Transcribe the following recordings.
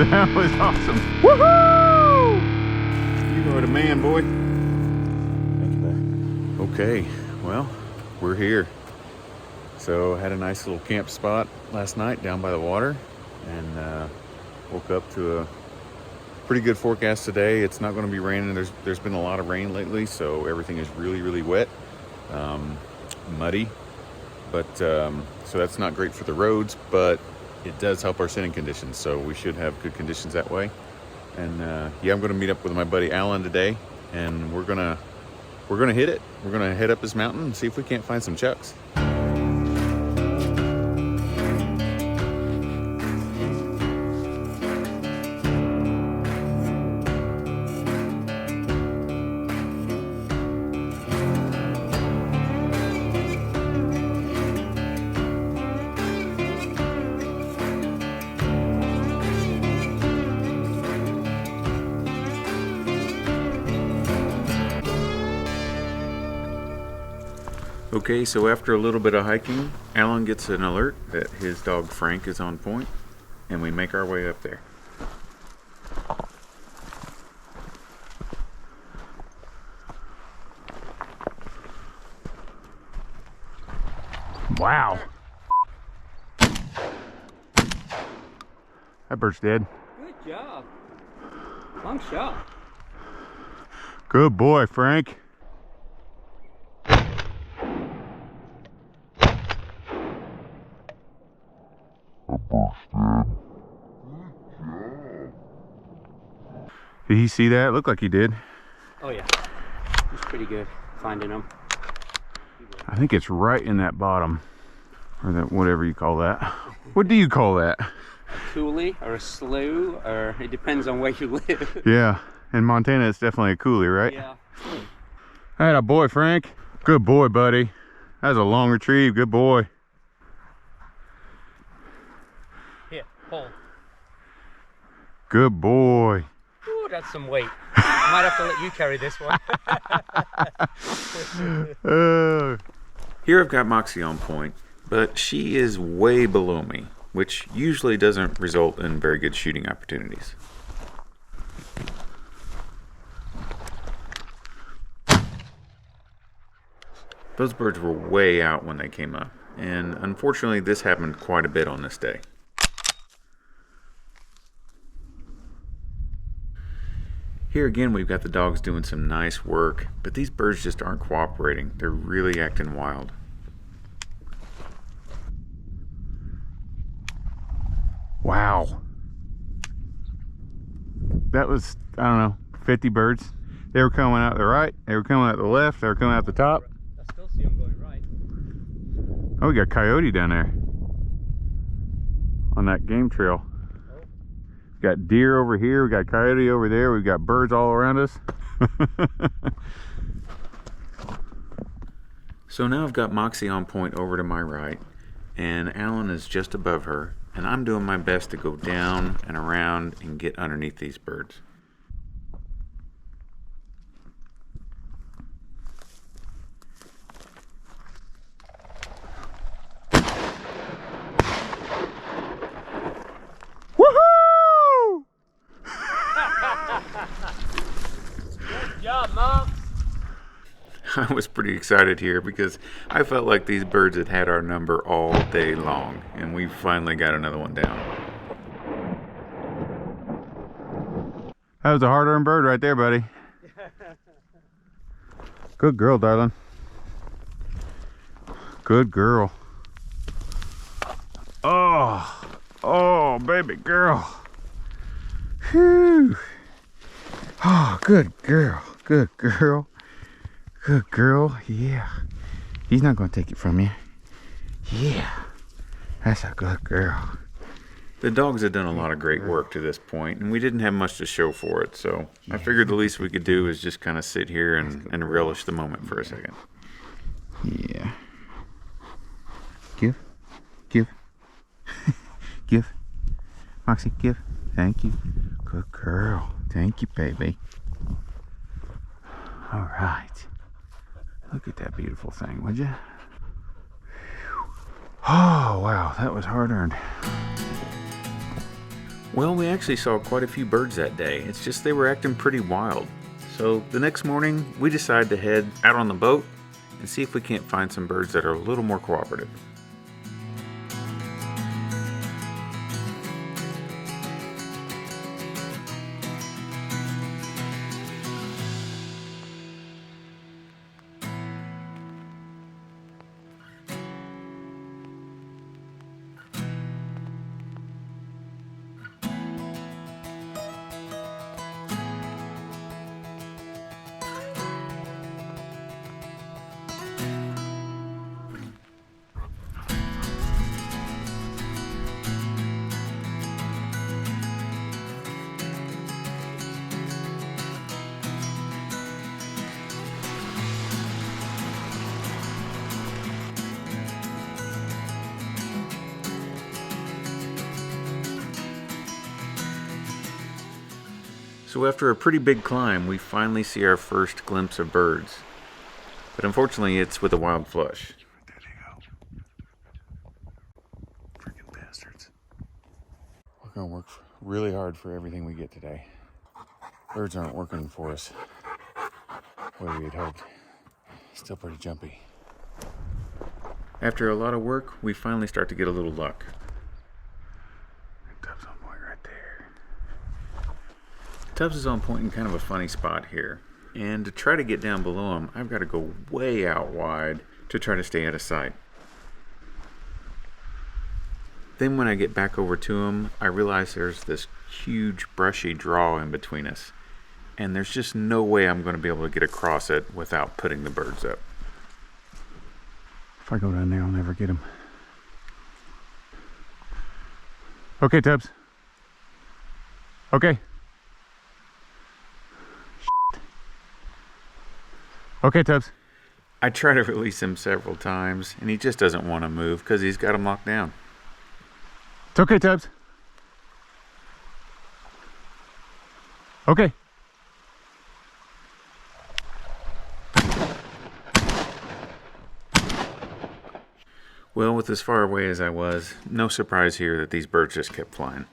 That was awesome. Woohoo! You are the man, boy. Thank you, man. Okay, well, we're here. So I had a nice little camp spot last night down by the water, and woke up to a pretty good forecast today. It's not going to be raining. There's been a lot of rain lately, so everything is really wet, muddy. But so that's not great for the roads, but it does help our sitting conditions. So we should have good conditions that way. And yeah, I'm going to meet up with my buddy Alan today, and we're gonna hit it. We're gonna head up this mountain and see if we can't find some chucks. Okay, so after a little bit of hiking, Alan gets an alert that his dog Frank is on point, and we make our way up there. Wow. That bird's dead. Good job. Long shot. Good boy, Frank. Did he see that? It looked like he did. Oh yeah, he's pretty good finding them. I think it's right in that bottom, or that whatever you call that. What do you call that? A coulee or a slough, or it depends on where you live. Yeah, in Montana it's definitely a coulee, right? Yeah. Alright, a boy, Frank. Good boy, buddy. That was a long retrieve. Good boy. Here, hold. Good boy. Ooh, that's some weight. I might have to let you carry this one. Here I've got Moxie on point, but she is way below me, which usually doesn't result in very good shooting opportunities. Those birds were way out when they came up, and unfortunately this happened quite a bit on this day. Here again we've got the dogs doing some nice work, but these birds just aren't cooperating. They're really acting wild. Wow. That was, I don't know, 50 birds. They were coming out the right, they were coming out the left, they were coming out the top. I still see them going right. Oh, we got coyote down there on that game trail. We got deer over here, we got coyote over there, we've got birds all around us. So now I've got Moxie on point over to my right, and Alan is just above her, and I'm doing my best to go down and around and get underneath these birds. Woohoo! Good job, Mom. I was pretty excited here because I felt like these birds had had our number all day long, and we finally got another one down. That was a hard-earned bird right there, buddy. Good girl, darling. Good girl. Oh, baby girl. Whew. Oh, good girl. Good girl. Good girl. Yeah. He's not going to take it from you. Yeah. That's a good girl. The dogs had done a lot of great work to this point, and we didn't have much to show for it, so I figured the least we could do is just kind of sit here and relish the moment for a second. Yeah. Give. Give. Give. Moxie, give. Thank you. Good girl. Thank you, baby. All right. Look at that beautiful thing, would you? Oh, wow. That was hard-earned. Well, we actually saw quite a few birds that day. It's just they were acting pretty wild. So the next morning, we decided to head out on the boat and see if we can't find some birds that are a little more cooperative. So after a pretty big climb, we finally see our first glimpse of birds. But unfortunately, it's with a wild flush. There they go. Freaking bastards. We're gonna work really hard for everything we get today. Birds aren't working for us the way we had hoped. Still pretty jumpy. After a lot of work, we finally start to get a little luck. Tubbs is on point in kind of a funny spot here, and to try to get down below him, I've got to go way out wide to try to stay out of sight. Then when I get back over to him, I realize there's this huge brushy draw in between us, and there's just no way I'm going to be able to get across it without putting the birds up. If I go down there, I'll never get him. Okay, Tubbs. Okay. Okay, Tubbs. I try to release him several times, and he just doesn't want to move because he's got him locked down. It's okay, Tubbs. Okay. Well, with as far away as I was, no surprise here that these birds just kept flying.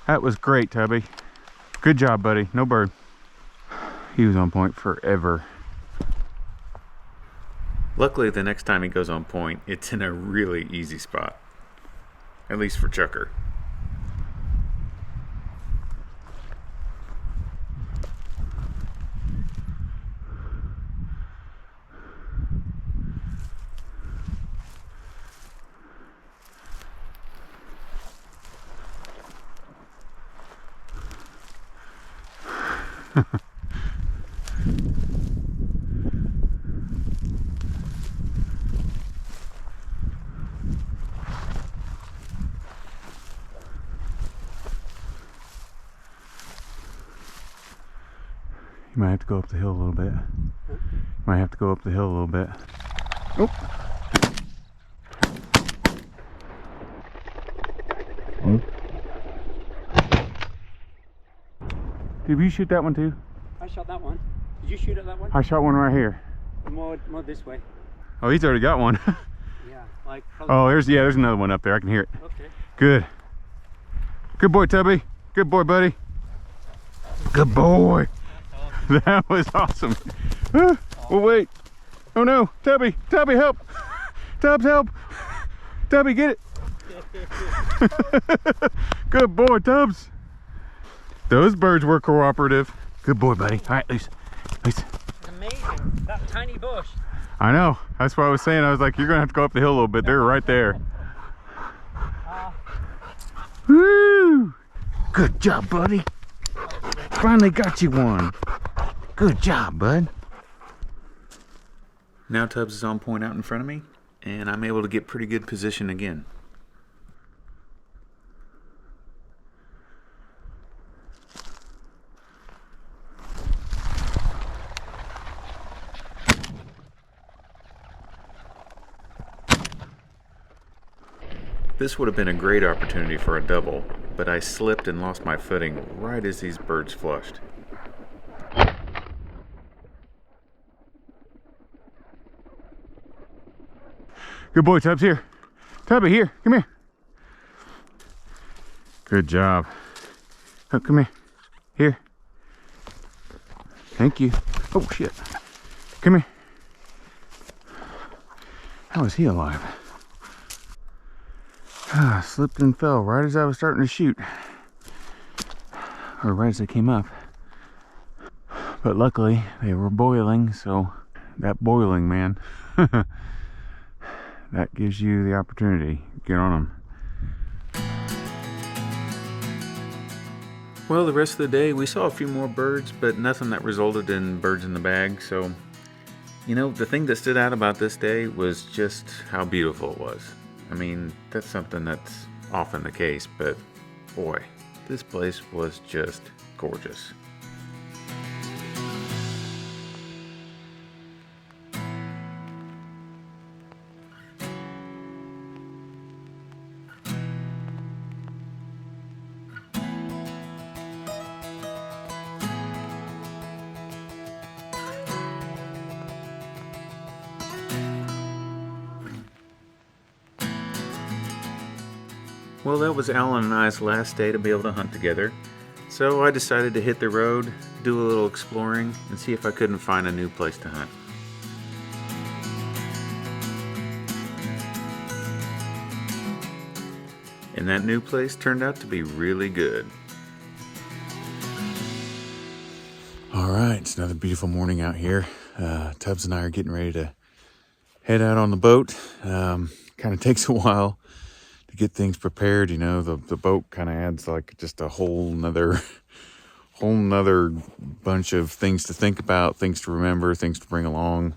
That was great, Tubby. Good job, buddy. No bird. He was on point forever. Luckily, the next time he goes on point, it's in a really easy spot. At least for Chukar. You might have to go up the hill a little bit. Might have to go up the hill a little bit. Oh. Did you shoot that one too? I shot that one. Did you shoot at that one? I shot one right here. More this way. Oh, he's already got one. Yeah, like. Oh, there's another one up there. I can hear it. Okay. Good. Good boy, Tubby. Good boy, buddy. Good boy. That was awesome. Oh, wait. Oh no, Tubby. Tubby, help. Tubbs, help. Tubby, get it. Good boy, Tubbs. Those birds were cooperative. Good boy, buddy. All right, loose. Loose. It's amazing. That tiny bush. I know. That's what I was saying. I was like, you're going to have to go up the hill a little bit. They're right there. Woo! Good job, buddy. Finally got you one. Good job, bud. Now Tubbs is on point out in front of me, and I'm able to get pretty good position again. This would have been a great opportunity for a double, but I slipped and lost my footing right as these birds flushed. Good boy, Tubbs. Here. Tubby, here. Come here. Good job. Oh, come here. Here. Thank you. Oh, shit. Come here. How is he alive? Ah, slipped and fell right as I was starting to shoot. Or right as they came up. But luckily, they were boiling, so that boiling, man, that gives you the opportunity. Get on them. Well, the rest of the day we saw a few more birds, but nothing that resulted in birds in the bag. So, you know, the thing that stood out about this day was just how beautiful it was. I mean, that's something that's often the case, but boy, this place was just gorgeous. Well, that was Alan and I's last day to be able to hunt together, so I decided to hit the road, do a little exploring, and see if I couldn't find a new place to hunt. And that new place turned out to be really good. All right, it's another beautiful morning out here. Tubbs and I are getting ready to head out on the boat. Kind of takes a while to get things prepared. You know, the boat kind of adds like just a whole nother bunch of things to think about, things to remember, things to bring along.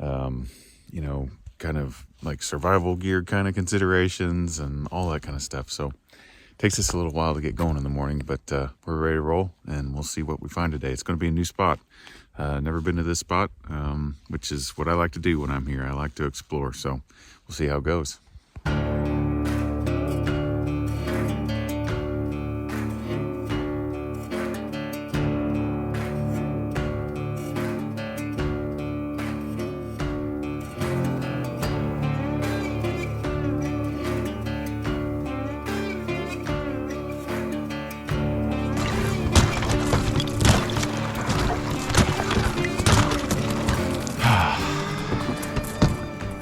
You know, kind of like survival gear kind of considerations and all that kind of stuff. So it takes us a little while to get going in the morning, but we're ready to roll, and we'll see what we find today. It's going to be a new spot. Never been to this spot, which is what I like to do when I'm here. I like to explore, so we'll see how it goes.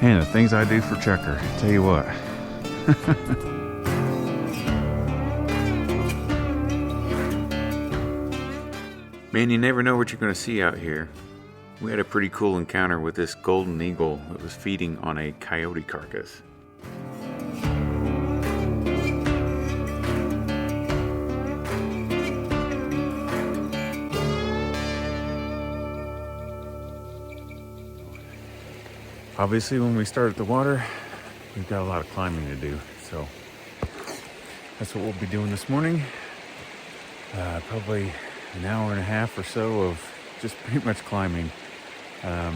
Man, the things I do for Chukar, tell you what. Man, you never know what you're going to see out here. We had a pretty cool encounter with this golden eagle that was feeding on a coyote carcass. Obviously, when we start at the water, we've got a lot of climbing to do, so that's what we'll be doing this morning. Probably an hour and a half or so of just pretty much climbing. I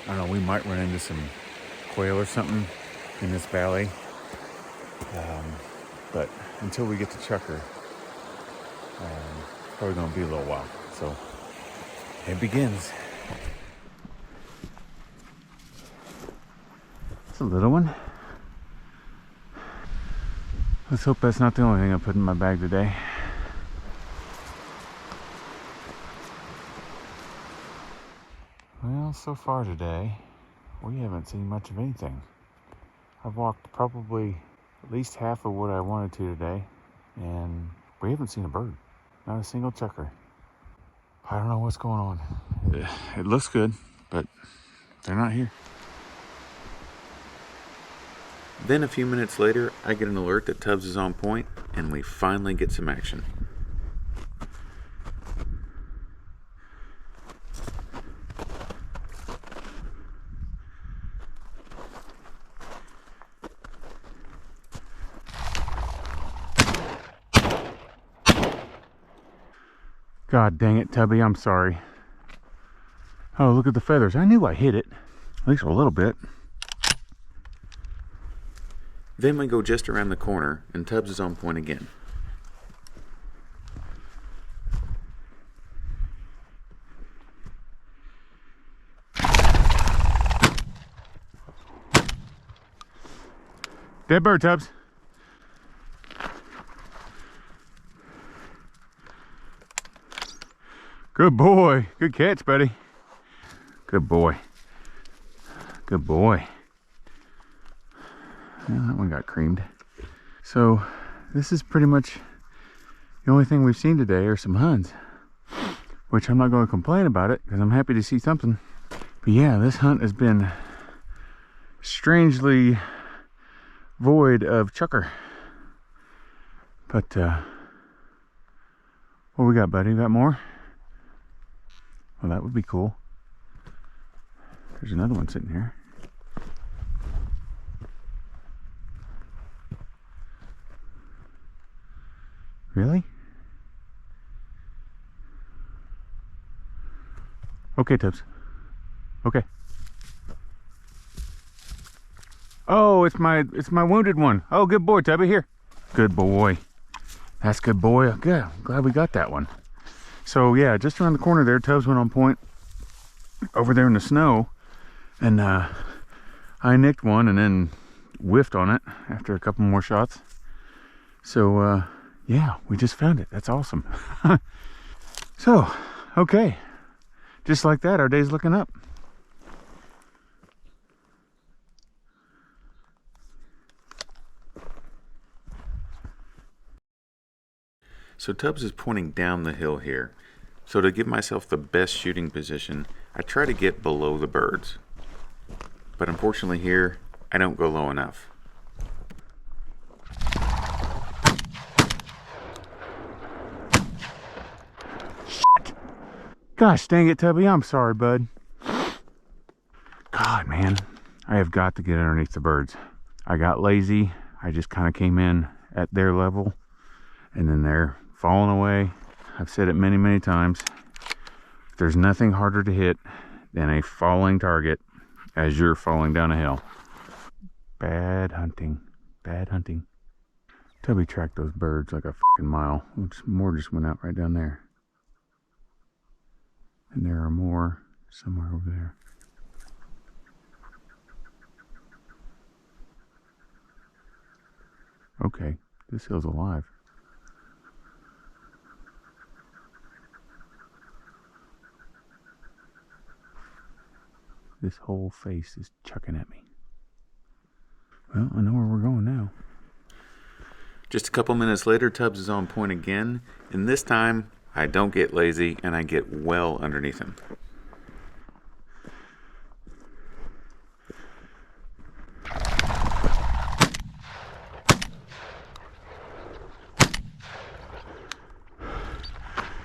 don't know, we might run into some quail or something in this valley, but until we get to Chukar, probably going to be a little while, so it begins. It's a little one. Let's hope that's not the only thing I put in my bag today. Well, so far today, we haven't seen much of anything. I've walked probably at least half of what I wanted to today, and we haven't seen a bird. Not a single Chukar. I don't know what's going on. It looks good, but they're not here. Then a few minutes later, I get an alert that Tubbs is on point, and we finally get some action. God dang it, Tubby, I'm sorry. Oh, look at the feathers. I knew I hit it, at least a little bit. Then we go just around the corner, and Tubbs is on point again. Dead bird, Tubbs. Good boy. Good catch, buddy. Good boy. Good boy. Well, that one got creamed. So this is pretty much the only thing we've seen today are some huns, which I'm not going to complain about it because I'm happy to see something. But yeah, this hunt has been strangely void of chukar. But what we got, buddy? You got more? Well, that would be cool. There's another one sitting here. Really? Okay, Tubbs. Okay. Oh, it's my wounded one. Oh, good boy, Tubby. Here. Good boy. That's good boy. Good. I'm glad we got that one. So yeah, just around the corner there, Tubbs went on point over there in the snow, and I nicked one and then whiffed on it after a couple more shots. So yeah, we just found it. That's awesome. So, okay. Just like that, our day's looking up. So Tubbs is pointing down the hill here. So to give myself the best shooting position, I try to get below the birds. But unfortunately here, I don't go low enough. Shit. Gosh dang it, Tubby. I'm sorry, bud. God, man. I have got to get underneath the birds. I got lazy. I just kind of came in at their level, and then they're falling away. I've said it many, many times. There's nothing harder to hit than a falling target as you're falling down a hill. Bad hunting. Bad hunting. Tubby tracked those birds like a fucking mile. More just went out right down there. And there are more somewhere over there. Okay, this hill's alive. This whole face is chucking at me. Well, I know where we're going now. Just a couple minutes later, Tubbs is on point again, and this time I don't get lazy and I get well underneath him.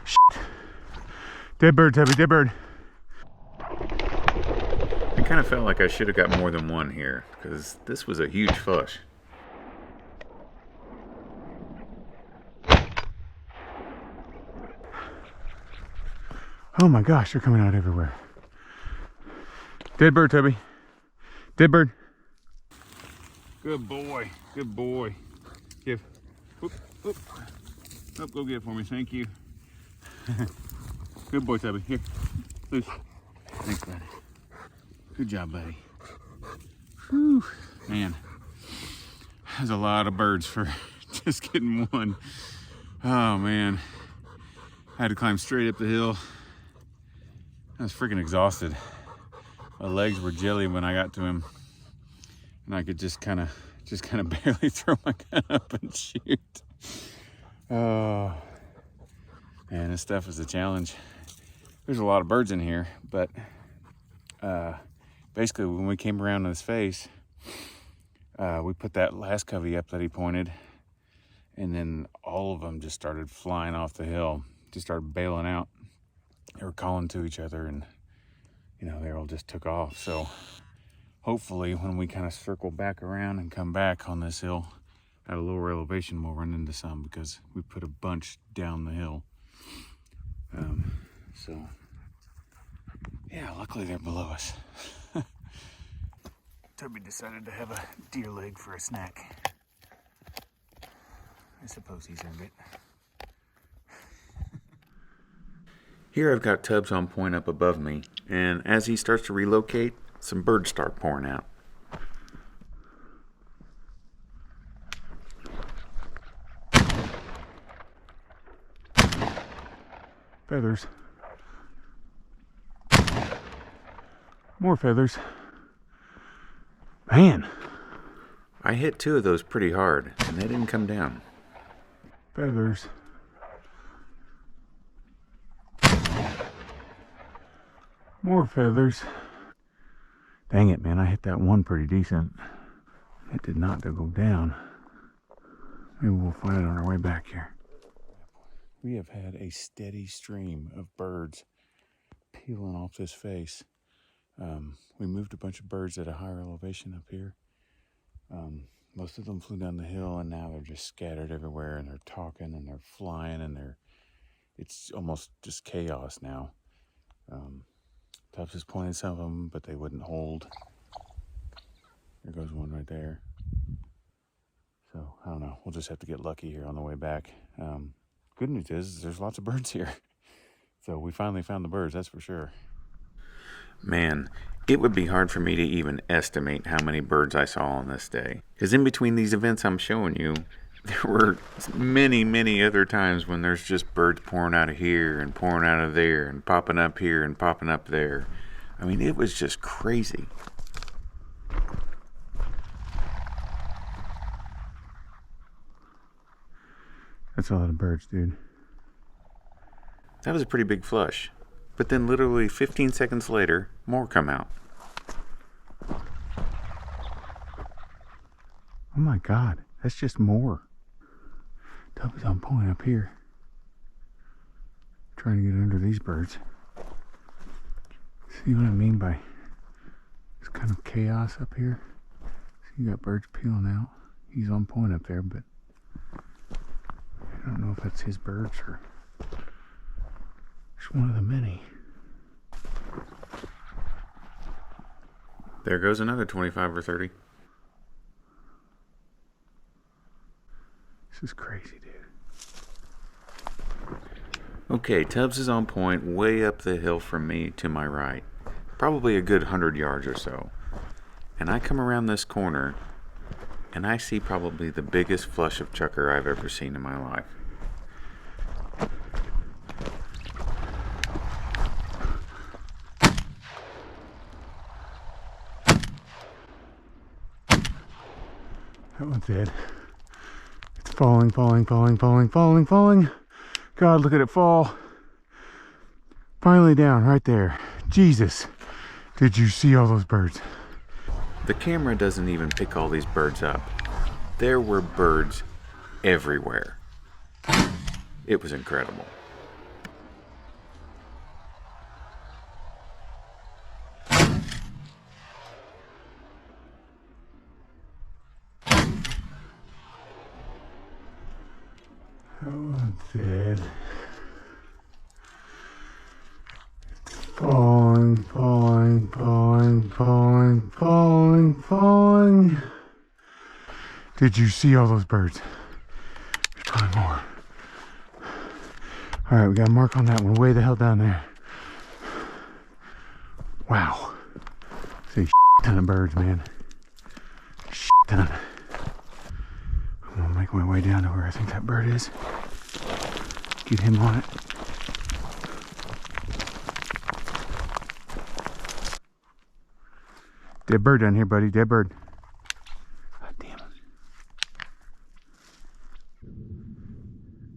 Shit. Dead bird, Tubby, dead bird. I kind of felt like I should have got more than one here, because this was a huge fush. Oh my gosh, they're coming out everywhere. Dead bird, Tubby. Dead bird. Good boy. Good boy. Give. Whoop, whoop. Whoop, go get it for me. Thank you. Good boy, Tubby. Here. Loose. Thanks, buddy. Good job, buddy. Whew. Man. There's a lot of birds for just getting one. Oh, man. I had to climb straight up the hill. I was freaking exhausted. My legs were jelly when I got to him, and I could just kind of barely throw my gun up and shoot. Oh, man, this stuff is a challenge. There's a lot of birds in here, but basically when we came around to his face, we put that last covey up that he pointed, and then all of them just started flying off the hill, just started bailing out. They were calling to each other, and they all just took off. So hopefully when we kind of circle back around and come back on this hill at a lower elevation, we'll run into some, because we put a bunch down the hill. So yeah, luckily they're below us. Toby decided to have a deer leg for a snack. I suppose he's earned it. Here I've got Tubbs on point up above me, and as he starts to relocate, some birds start pouring out. Feathers. More feathers. Man. I hit 2 of those pretty hard, and they didn't come down. Feathers. More feathers. Dang it, man. I hit that one pretty decent. It did not go down. Maybe we'll find it on our way back here. We have had a steady stream of birds peeling off this face. We moved a bunch of birds at a higher elevation up here. Most of them flew down the hill, and now they're just scattered everywhere, and they're talking and they're flying, and it's almost just chaos now. Tubbs is pointing some of them, but they wouldn't hold. There goes one right there. So I don't know. We'll just have to get lucky here on the way back. Good news is there's lots of birds here. So we finally found the birds, that's for sure. Man, it would be hard for me to even estimate how many birds I saw on this day. Because in between these events I'm showing you, there were many, many other times when there's just birds pouring out of here and pouring out of there and popping up here and popping up there. I mean, it was just crazy. That's a lot of birds, dude. That was a pretty big flush. But then literally 15 seconds later, more come out. Oh my God, that's just more. Tubby's on point up here. Trying to get under these birds. See what I mean by this kind of chaos up here? See, you got birds peeling out. He's on point up there, but I don't know if that's his birds or just one of the many. There goes another 25 or 30. This is crazy, dude. Okay, Tubbs is on point way up the hill from me to my right. Probably a good 100 yards or so. And I come around this corner and I see probably the biggest flush of chukar I've ever seen in my life. That one's dead. It's falling, falling, falling, falling, falling, falling. God, look at it fall. Finally down right there. Jesus. Did you see all those birds? The camera doesn't even pick all these birds up. There were birds everywhere. It was incredible. That one's dead. Falling, falling, falling, falling, falling, falling. Did you see all those birds? There's probably more. All right, we got a mark on that one way the hell down there. Wow. See, a ton of birds, man. Ton. I'm gonna make my way down to where I think that bird is. Get him on it. Dead bird down here, buddy. Dead bird. God damn it.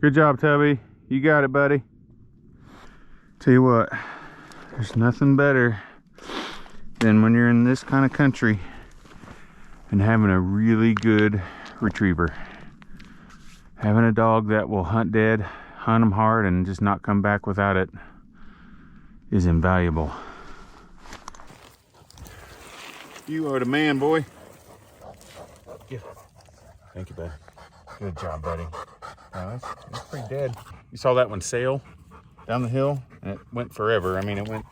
Good job, Tubby. You got it, buddy. Tell you what, there's nothing better than when you're in this kind of country and having a really good retriever. Having a dog that will hunt dead, hunt them hard, and just not come back without it is invaluable. You are the man, boy. Yeah. Thank you, bud. Good job, buddy. That's pretty dead. You saw that one sail down the hill, and it went forever. I mean, it went,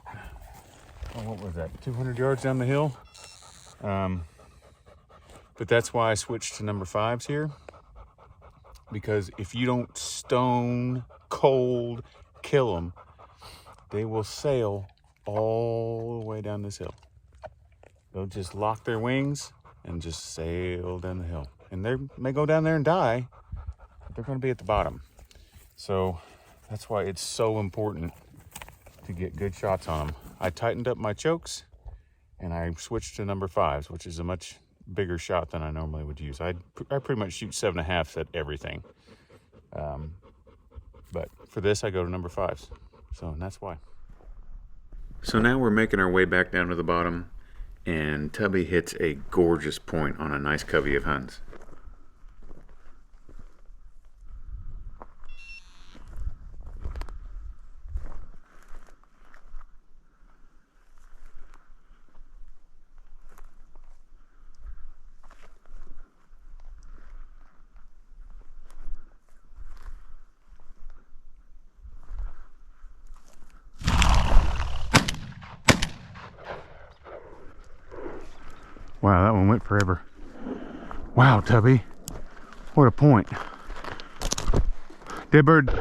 oh, what was that, 200 yards down the hill? But that's why I switched to number 5s here. Because if you don't stone cold kill them, they will sail all the way down this hill. They'll just lock their wings and just sail down the hill. And they may go down there and die, but they're going to be at the bottom. So That's why it's so important to get good shots on them. I tightened up my chokes and I switched to number 5s, which is a much bigger shot than I normally would use. I pretty much shoot 7.5 at everything. But for this, I go to number 5s. So that's why. So now we're making our way back down to the bottom, and Tubby hits a gorgeous point on a nice covey of Huns. Wow, that one went forever. Wow, Tubby. What a point. Dead bird.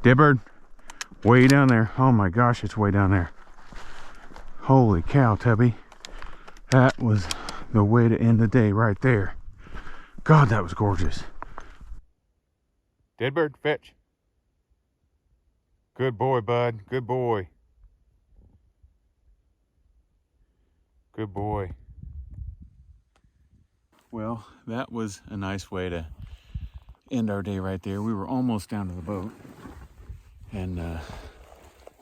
Dead bird. Way down there. Oh my gosh, it's way down there. Holy cow, Tubby. That was the way to end the day right there. God, that was gorgeous. Dead bird, fetch. Good boy, bud. Good boy. Good boy. Well, that was a nice way to end our day right there. We were almost down to the boat. And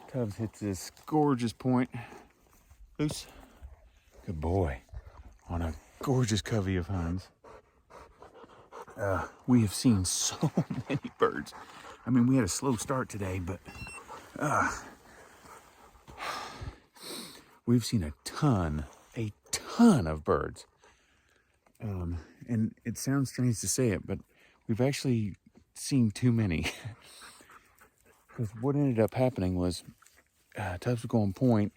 Tubbs hits this gorgeous point. Loose. Good boy. On a gorgeous covey of Huns. We have seen so many birds. I mean, we had a slow start today, but we've seen a ton of birds. And it sounds strange to say it, but we've actually seen too many. Because what ended up happening was Tubbs would go on point.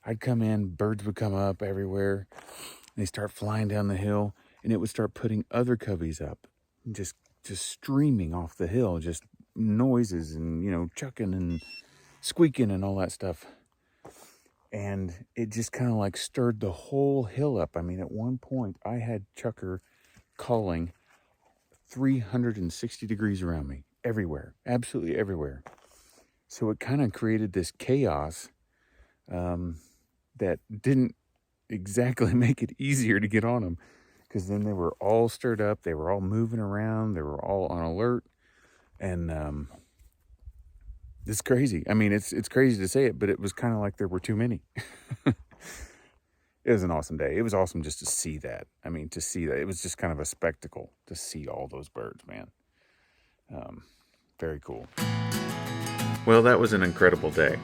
I'd come in, birds would come up everywhere. And they start flying down the hill, and it would start putting other coveys up. Just streaming off the hill, just noises and, you know, chucking and squeaking and all that stuff. And it just kind of like stirred the whole hill up. I mean, at one point I had Chukar calling 360 degrees around me, everywhere, absolutely everywhere. So it kind of created this chaos that didn't exactly make it easier to get on them, because then they were all stirred up, they were all moving around, they were all on alert. And it's crazy. I mean, it's crazy to say it, but it was kind of like there were too many. It was an awesome day. It was awesome just to see that. I mean, to see that. It was just kind of a spectacle to see all those birds, man. Very cool. Well, that was an incredible day.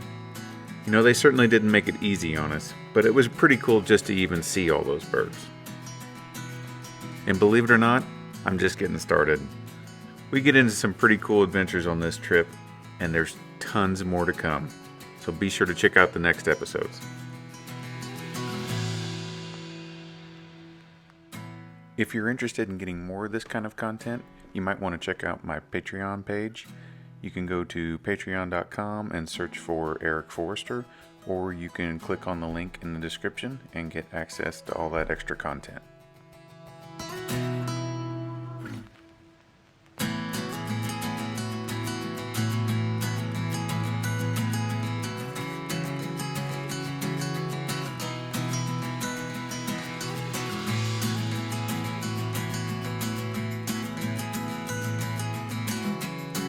You know, they certainly didn't make it easy on us, but it was pretty cool just to even see all those birds. And believe it or not, I'm just getting started. We get into some pretty cool adventures on this trip, and there's tons more to come. So be sure to check out the next episodes. If you're interested in getting more of this kind of content, you might want to check out my Patreon page. You can go to patreon.com and search for Eric Forrester, or you can click on the link in the description and get access to all that extra content.